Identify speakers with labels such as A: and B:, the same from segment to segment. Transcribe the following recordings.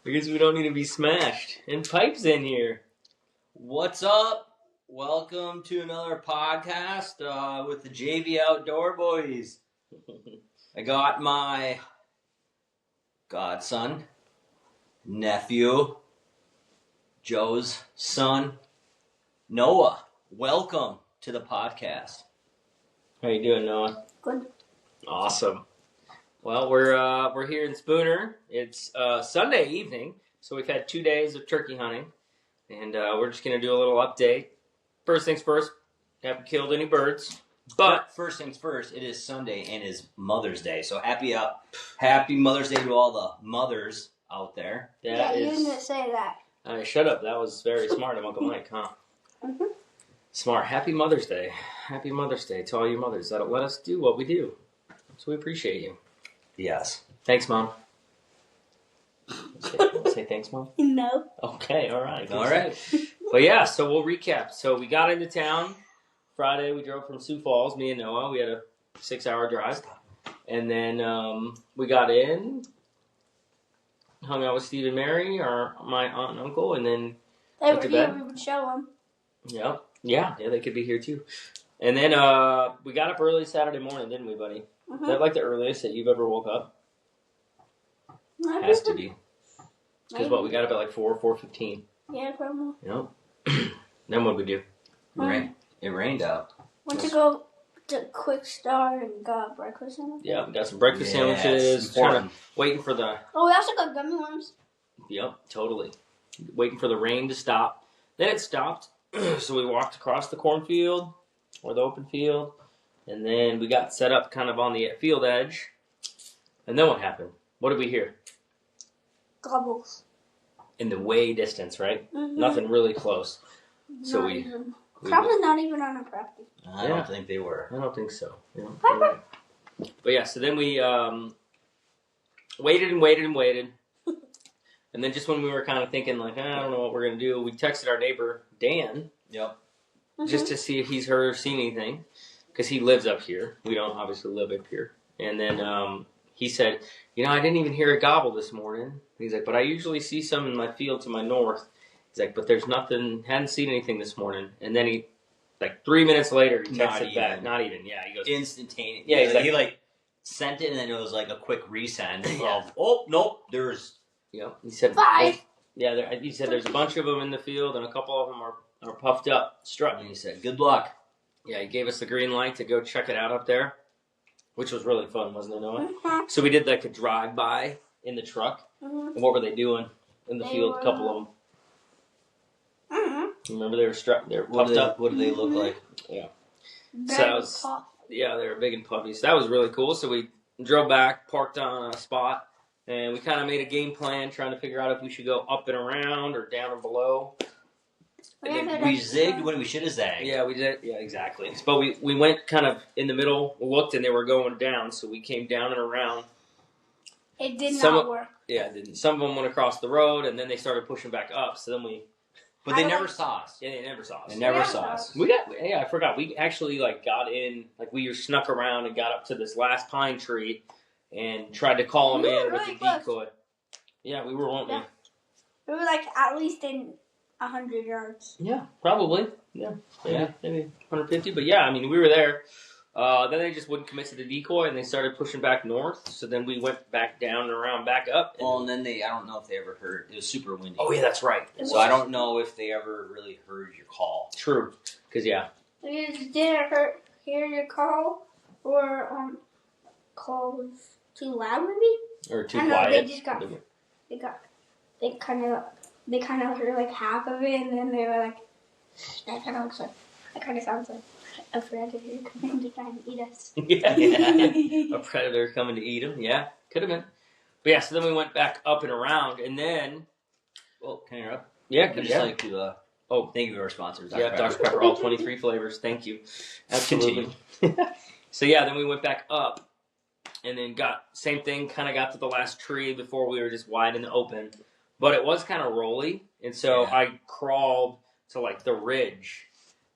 A: Because we don't need to be smashed. And Pipe's in here.
B: What's up? Welcome to another podcast with the JV Outdoor Boys. I got my godson, nephew, Joe's son, Noah. Welcome to the podcast.
A: How you doing, Noah?
C: Good.
A: Awesome. Well, we're here in Spooner. It's Sunday evening, so we've had 2 days of turkey hunting, and we're just gonna do a little update. First things first, haven't killed any birds, but
B: First things first, it is Sunday and it's Mother's Day, so happy Mother's Day to all the mothers out there.
C: You didn't say that.
A: Shut up. That was very smart of Uncle Mike, huh?
C: Mm-hmm.
A: Smart. Happy Mother's Day. Happy Mother's Day to all you mothers that let us do what we do. So we appreciate you.
B: Yes.
A: Thanks, Mom. Say thanks, Mom?
C: No.
A: Okay, all right.
B: All right.
A: But yeah, so we'll recap. So we got into town Friday. We drove from Sioux Falls, me and Noah. We had a 6-hour drive. And then we got in, hung out with Steve and Mary, my aunt and uncle, and then
C: They
A: went
C: were
A: to
C: here,
A: bed.
C: we would show them.
A: Yep. Yeah, they could be here too. And then we got up early Saturday morning, didn't we, buddy?
C: Mm-hmm.
A: Is that like the earliest that you've ever woke up? Has to be. Because what, we got up at like 4:15.
C: Yeah, probably.
A: Yep. Then what did we do?
B: It rained out.
C: Went to go to Quick Start and got breakfast in it.
A: Yeah, we got some breakfast
B: Yes,
A: sandwiches.
B: important.
A: Waiting for the...
C: Oh, we also got gummy worms.
A: Yep, totally. Waiting for the rain to stop. Then it stopped. So we walked across the cornfield, or the open field. And then we got set up kind of on the field edge. And then what happened? What did we hear?
C: Gobbles.
A: In the way distance, right?
C: Mm-hmm.
A: Nothing really close. So we
C: Probably not even on a property.
B: I don't think they were.
A: I don't think so. Yeah, you're right. But yeah, so then we waited and waited and waited. And then just when we were kind of thinking, like, I don't know what we're going to do, we texted our neighbor, Dan,
B: Yep.
A: just to see if he's heard or seen anything. Because he lives up here. We don't obviously live up here. And then he said, I didn't even hear a gobble this morning. He's like, but I usually see some in my field to my north. He's like, but there's nothing, hadn't seen anything this morning. And then he, like 3 minutes later, he texted back. Not even, yeah. He goes,
B: Instantaneous.
A: Yeah, he's
B: he sent it and then it was like a quick resend.
A: Yeah.
B: Oh, nope, there's...
A: Yep. He said,
C: 5.
A: yeah, he said there's a bunch of them in the field and a couple of them are puffed up, strutting.
B: And he said, good luck.
A: Yeah, he gave us the green light to go check it out up there, which was really fun, wasn't it, Noah?
C: Mm-hmm.
A: So we did like a drive-by in the truck.
C: Mm-hmm.
A: And what were they doing in the field? A couple of them.
C: Mm-hmm.
A: You remember they were puffed up?
B: What do they look like?
A: Yeah.
C: Very
A: So that was,
C: tough.
A: yeah, they were big and puffy. So that was really cool. So we drove back, parked on a spot, and we kind of made a game plan trying to figure out if we should go up and around or down or below.
C: We had
B: We
C: a-
B: zigged when we should have zagged.
A: Yeah, we did. Yeah, exactly. But we went kind of in the middle, looked, and they were going down. So we came down and around.
C: It did
A: Some
C: not
A: of-
C: work.
A: Yeah, it didn't. Some of them went across the road, and then they started pushing back up. So then we...
B: But they
C: I
B: never
C: like-
B: saw us.
A: Yeah, they never saw us.
B: They never
C: Yeah.
B: saw us.
A: I forgot. We actually got in, we snuck around and got up to this last pine tree and tried to call them
C: We were
A: in with
C: really
A: the
C: close.
A: decoy. Yeah, we were, weren't we?
C: Yeah. We were at least in 100 yards.
A: Yeah, probably. Yeah, maybe 150. But yeah, I mean, we were there. Then they just wouldn't commit to the decoy, and they started pushing back north. So then we went back down and around, back up. And,
B: Well, and then I don't know if they ever heard, it was super windy.
A: oh yeah, that's right.
B: So I don't know if they ever really heard your call.
A: True. Because yeah,
C: We just didn't hear your call, or call was too loud, maybe.
A: or too
C: I know,
A: quiet.
C: they kind of heard like half of it, and then they were like, that kind of sounds like a predator coming to try and eat us.
A: Yeah. A predator coming to eat them. Yeah, could have been. But yeah, so then we went back up and around, and then
B: Well, can I interrupt?
A: yeah,
B: I'd just like to thank you to our sponsors.
A: yeah, Dr. Pepper, all 23 flavors. Thank you. Absolutely. So yeah, then we went back up, and then same thing. Kind of got to the last tree before we were just wide in the open, but it was kind of rolly, and so
B: Yeah.
A: I crawled to the ridge,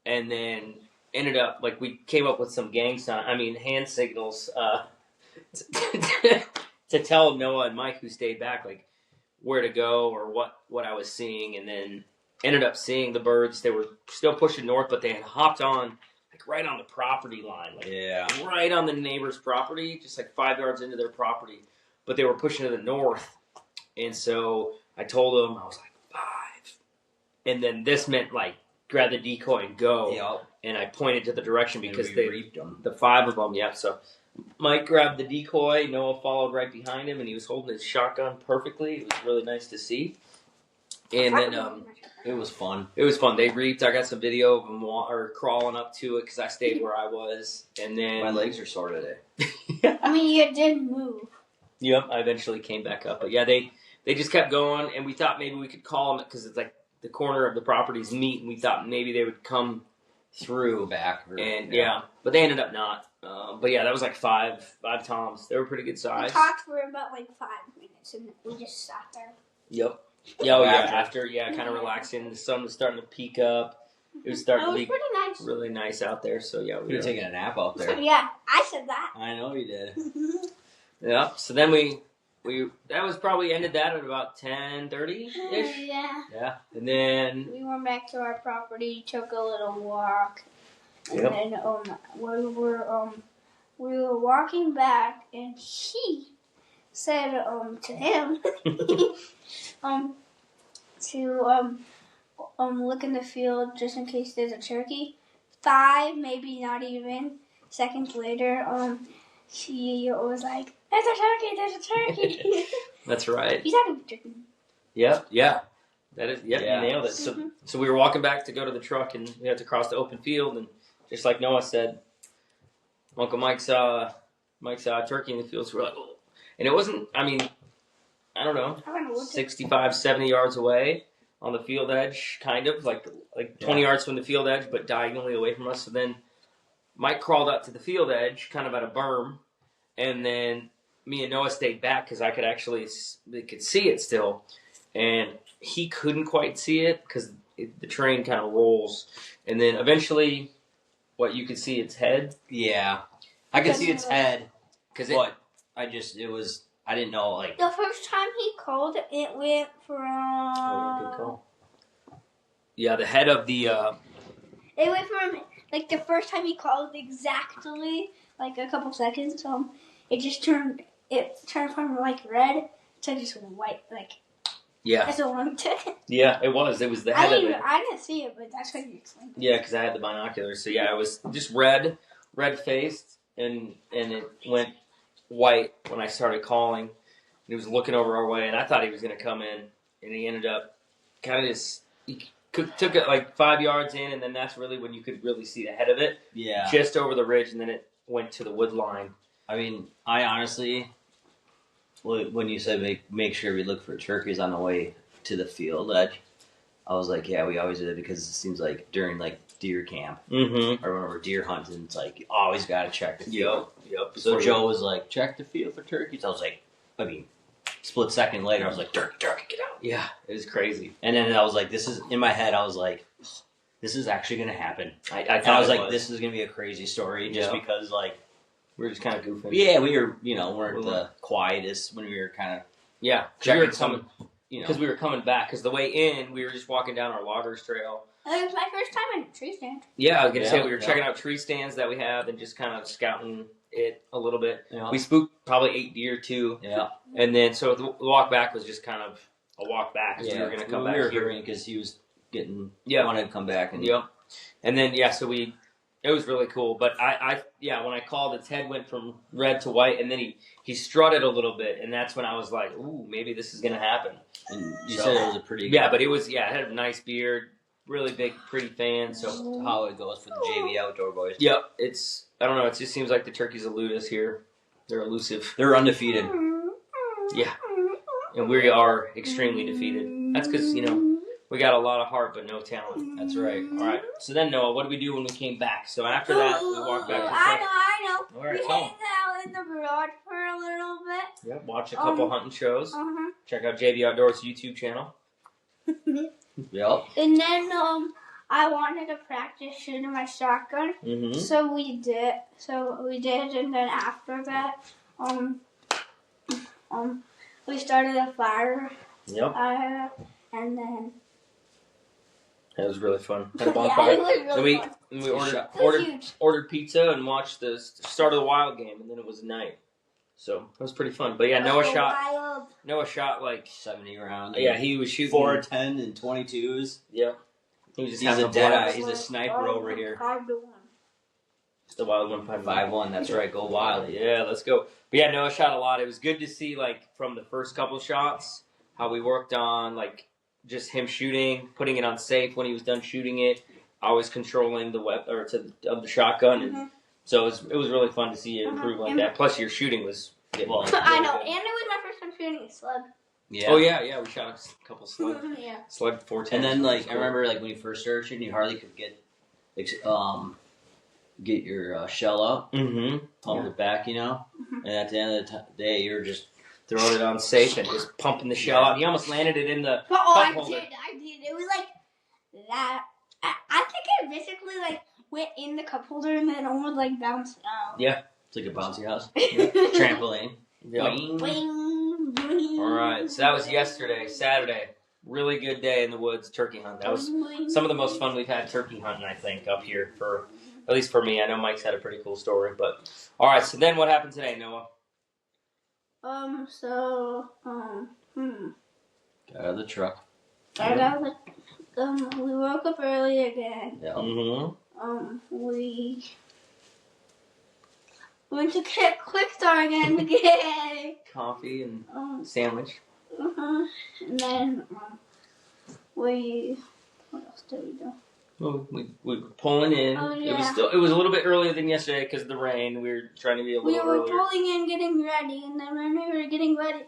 A: and then ended up we came up with some hand signals to tell Noah and Mike, who stayed back, where to go or what I was seeing, and then ended up seeing the birds. They were still pushing north, but they had hopped on like right on the property line, like right on the neighbor's property, just like 5 yards into their property. But they were pushing to the north, and so I told them, I was like 5, and then this meant like grab the decoy and go.
B: Yep.
A: And I pointed to the direction because
B: they reaped them.
A: The 5 of them, yeah. So Mike grabbed the decoy. Noah followed right behind him, and he was holding his shotgun perfectly. It was really nice to see. And then
B: it was fun.
A: It was fun. They reaped. I got some video of them crawling up to it because I stayed where I was. And then
B: my legs are sore today.
C: I mean, you did move.
A: Yep, I eventually came back up. But yeah, they just kept going, and we thought maybe we could call them because it's like the corner of the properties meet, and we thought maybe they would come through
B: back.
A: But they ended up not. But yeah, that was like five toms. They were pretty good size.
C: We talked for about like 5 minutes, and we just sat there.
A: Yep. Yeah, after kind of relaxing. The sun was starting to peak up. It was starting to be
C: pretty nice.
A: Really nice out there. So yeah,
B: we were taking a nap out there.
C: Yeah, I said that.
B: I know you did.
A: Yeah. So then we that was probably ended that at about 10:30 ish.
C: Yeah.
A: Yeah. And then
C: we went back to our property, took a little walk, and then we were walking back, and he said to him to look in the field just in case there's a turkey. 5, maybe not even seconds later, he was like, "There's a turkey!"
A: That's right.
C: He's having a turkey.
A: Yep. Yeah. That is. Yep.
B: Yeah.
A: You nailed it. So we were walking back to go to the truck, and we had to cross the open field, and just like Noah said, Uncle Mike saw a turkey in the field. So we're like, oh. And it wasn't. I mean, I don't know, 65, 70 yards away on the field edge, kind of like 20 yards from the field edge, but diagonally away from us. So then Mike crawled up to the field edge, kind of at a berm, and then me and Noah stayed back because we could see it still, and he couldn't quite see it because the terrain kind of rolls, and then eventually, you could see its head.
B: Yeah, I could see its head, I didn't know, like...
C: The first time he called, it went from...
A: Oh, good call. Yeah, the head of the...
C: It went from, like, the first time he called exactly, like, a couple seconds, it just turned from, like, red to just white, like...
A: Yeah.
C: That's a long time.
A: Yeah, it was. It was the head of it.
C: I didn't see it, but that's what you explained.
A: Yeah, because I had the binoculars. So, yeah, it was just red-faced, and it went white when I started calling. And he was looking over our way, and I thought he was going to come in, and he ended up kind of took it like 5 yards in, and then that's really when you could really see the head of it.
B: Yeah.
A: Just over the ridge, and then it went to the wood line.
B: I mean, I honestly, when you said make sure we look for turkeys on the way to the field edge, I was like, yeah, we always do that because it seems like during like deer camp or when we're deer hunting, it's like you always got to check the field.
A: Yep.
B: So Joe was like, check the field for turkeys. I was like, split second later, I was like, turkey, get out.
A: Yeah, it was crazy.
B: And then I was like, in my head, I was like, this is actually going to happen. I was like, this is going to be a crazy story just because, like,
A: we were just kind of goofing.
B: Yeah, we were, weren't the quietest when we were kind of
A: checking some, because we were coming back. Because the way in, we were just walking down our loggers trail.
C: It was my first time in a tree stand.
A: Yeah, I was going to say, we were checking out tree stands that we have and just kind of scouting it a little bit. Yeah. We spooked probably 8 deer, too.
B: Yeah.
A: And then, so the walk back was just kind of a walk back. We were going to come back here.
B: Because he was wanted to come back. And
A: And then, it was really cool. But when I called, its head went from red to white, and then he strutted a little bit, and that's when I was like, ooh, maybe this is going to happen.
B: And you said it was a pretty good...
A: Yeah, but it had a nice beard, really big, pretty fan. So
B: how it goes for the JV Outdoor Boys.
A: Yep, I don't know, it just seems like the turkeys elude us here. They're elusive.
B: They're undefeated.
A: Yeah, and we are extremely defeated. That's because, we got a lot of heart, but no talent.
B: That's right.
A: All right. So then, Noah, what did we do when we came back? So after that, we walked back to the truck.
C: I know.
A: All right,
C: we hanged out in the garage for a little bit.
A: Yep. Watch a couple hunting shows. Check out JV Outdoors YouTube channel.
B: Yep.
C: And then I wanted to practice shooting my shotgun. So we did. And then after that, we started a fire
A: Yep.
C: And then
A: That was really fun. Had a
C: yeah,
A: bonfire.
C: it was really fun.
A: Then we
C: It was
A: ordered
C: huge.
A: ordered pizza and watched the start of the Wild game, and then it was night. So it was pretty fun. But yeah, Noah shot like
B: 70 rounds.
A: yeah, he was shooting
B: 4-10 and 22s.
A: Yeah, he was just
B: He's
A: having
B: a dead eye.
A: blast.
B: He's a sniper over here.
C: 5-1.
A: It's the Wild
B: 5-1. That's right. Go Wild.
A: Yeah, let's go. But yeah, Noah shot a lot. It was good to see like from the first couple shots how we worked on like just him shooting, putting it on safe when he was done shooting it. Always controlling the of the shotgun, and so it was really fun to see you improve like that. Plus, your shooting was getting
B: Well,
A: really
C: I know,
A: good.
C: and it was my first time shooting a slug.
B: Yeah.
A: Oh yeah, we shot a couple slug
C: Yeah.
A: 410.
B: And then like I remember like when you first started shooting, you hardly could get your shell up, pump it back, you know. And at the end of the day, you're just
A: throwing it on safe and just pumping the shell out. He almost landed it in the cup holder.
C: I did. It was like that. I think it basically like went in the cup holder and then almost like bounced out.
A: Yeah,
B: it's like a bouncy house,
A: yeah.
B: trampoline.
A: Yep.
C: Bling, bling.
A: All right, so that was yesterday, Saturday. Really good day in the woods, turkey hunt. That was some of the most fun we've had turkey hunting, I think, up here for at least for me. I know Mike's had a pretty cool story, but all right. So then, what happened today, Noah?
B: Got out of the truck.
C: We woke up early again.
B: Yeah.
C: We went to get Quick Start again to get
A: Coffee and sandwich.
C: And then what else did we do?
A: Well, we were pulling in.
C: Oh, yeah.
A: It was a little bit earlier than yesterday because of the rain. We were trying to be a little earlier.
C: We were pulling in, getting ready, and then when we were getting ready,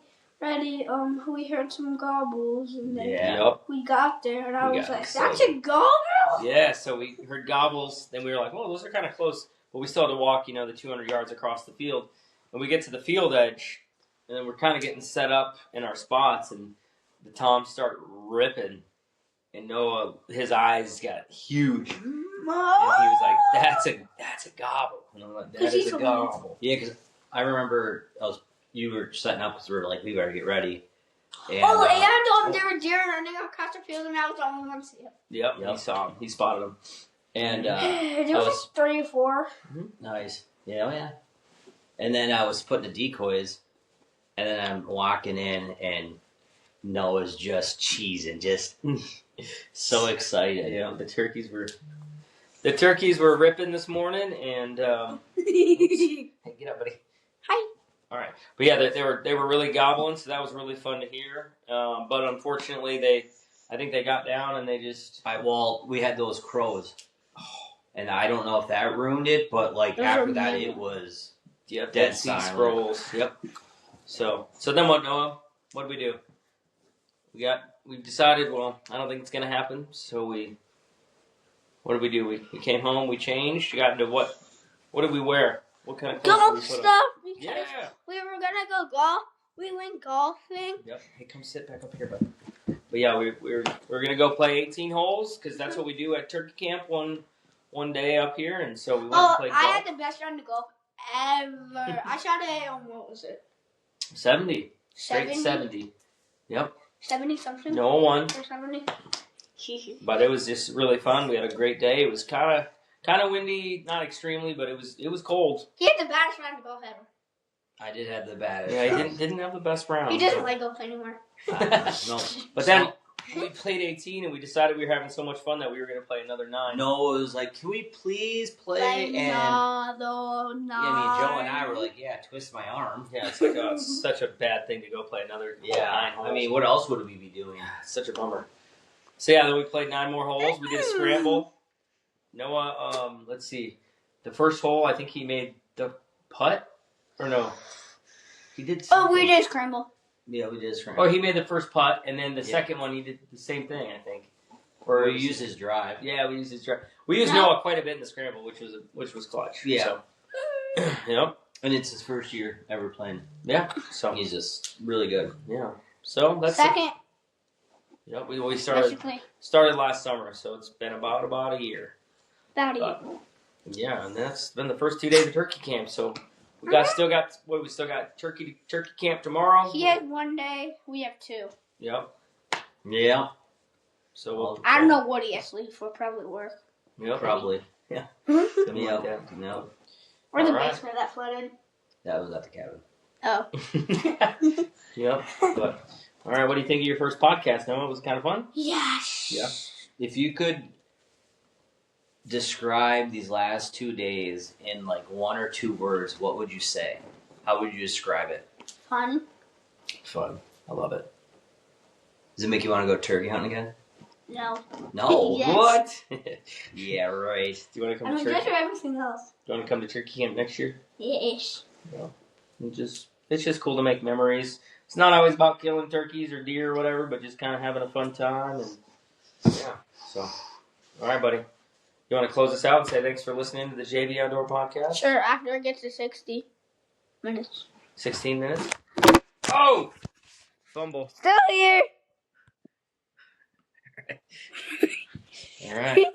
C: we heard some gobbles, and then we got there, and I was like, "That's a gobble!"
A: Yeah, so we heard gobbles. Then we were like, "Well, those are kind of close," but we still had to walk, the 200 yards across the field. And we get to the field edge, and then we're kind of getting set up in our spots, and the toms start ripping. And Noah, his eyes got huge, and he was like, "That's a gobble." And I'm like, "That is a gobble."
B: Yeah, because I remember you were setting up because we better get ready. And,
C: there were deer running across the field, and I was the only one to see it.
A: Yep, he saw him. He spotted him.
B: And
C: there was 3 or 4.
B: Nice. Yeah. And then I was putting the decoys, and then I'm walking in, and Noah's just cheesing, just so excited.
A: Yeah, the turkeys were ripping this morning, and hey, get up, buddy.
C: Hi.
A: All right, but yeah, they were really gobbling, so that was really fun to hear. But unfortunately, I think they got down and they just.
B: We had those crows, and I don't know if that ruined it, but like after that, it was dead
A: sea
B: silent.
A: scrolls. Yep. So then what, Noah? What did we do? We decided. Well, I don't think it's gonna happen. So what did we do? We came home. We changed. We got into what? What did we wear? What kind of clothes
C: Golf
A: did we put
C: stuff.
A: on? Yeah.
C: We were gonna go golf. We went golfing.
A: Yep. Hey, come sit back up here, bud. But yeah, we're gonna go play 18 holes because that's what we do at Turkey Camp one day up here, and so we went to play golf.
C: I had the best round of golf ever. I shot what was it?
A: 70. Straight 70. Yep.
C: 70 something.
A: No one.
C: Or 70.
A: But it was just really fun. We had a great day. It was kind of windy, not extremely, but it was cold.
C: He had the baddest round of golf ever.
B: I did have the baddest.
A: Yeah, he didn't have the best round.
C: He doesn't like golf anymore.
B: No.
A: But then we played 18, and we decided we were having so much fun that we were going to play another 9.
B: Noah was like, "Can we please play?" And
C: no.
B: yeah, Joe and I were like, "Yeah, twist my arm."
A: Yeah, it's like such a bad thing to go play another 9 holes.
B: I mean, what else would we be doing?
A: It's such a bummer. So yeah, then we played 9 more holes. We did a scramble. Noah, let's see. The first hole, I think he made the putt, or no? He did. Something.
C: We did scramble.
B: Yeah, we did scramble.
A: Oh, he made the first putt, and then the second one he did the same thing, I think.
B: Or we used his drive.
A: Yeah, we used his drive. We used Noah quite a bit in the scramble, which was clutch.
B: Yeah.
A: So. Yep.
B: And it's his first year ever playing.
A: Yeah. So
B: he's just really good.
A: Yeah. So that's
C: second.
A: Yep. We started last summer, so it's been about a year.
C: About a year.
A: Yeah, and that's been the first 2 days of Turkey Camp. So we still got Turkey Camp tomorrow.
C: He has 1 day. We have 2.
A: Yep.
B: Yeah,
A: So we'll.
C: I don't know what he has to leave for. Probably work.
A: Yep.
B: probably.
A: Something
B: Yeah,
A: like that.
B: no,
C: Or the
A: Alright.
C: basement that flooded.
B: that was at the cabin.
C: Oh.
A: Yep. But all right, what do you think of your first podcast? Noah, was it kind of fun?
C: Yes.
A: Yeah.
B: If you could describe these last 2 days in like 1 or 2 words, what would you say? How would you describe it?
C: Fun.
A: Fun. I love it.
B: Does it make you want to go turkey hunting again?
C: No.
B: No.
C: Yes.
A: What? Do
B: Yeah, right.
A: you want to come
C: I'm
A: to
C: good
A: turkey?
C: for everything else.
A: Do you want to come to turkey camp next year?
C: Yes.
A: It's just cool to make memories. It's not always about killing turkeys or deer or whatever, but just kind of having a fun time and yeah. So, all right, buddy. You want to close us out and say thanks for listening to the JV Outdoor Podcast?
C: Sure. After it gets to 60 minutes.
A: 16 minutes. Oh, fumble.
C: Still here.
A: All right.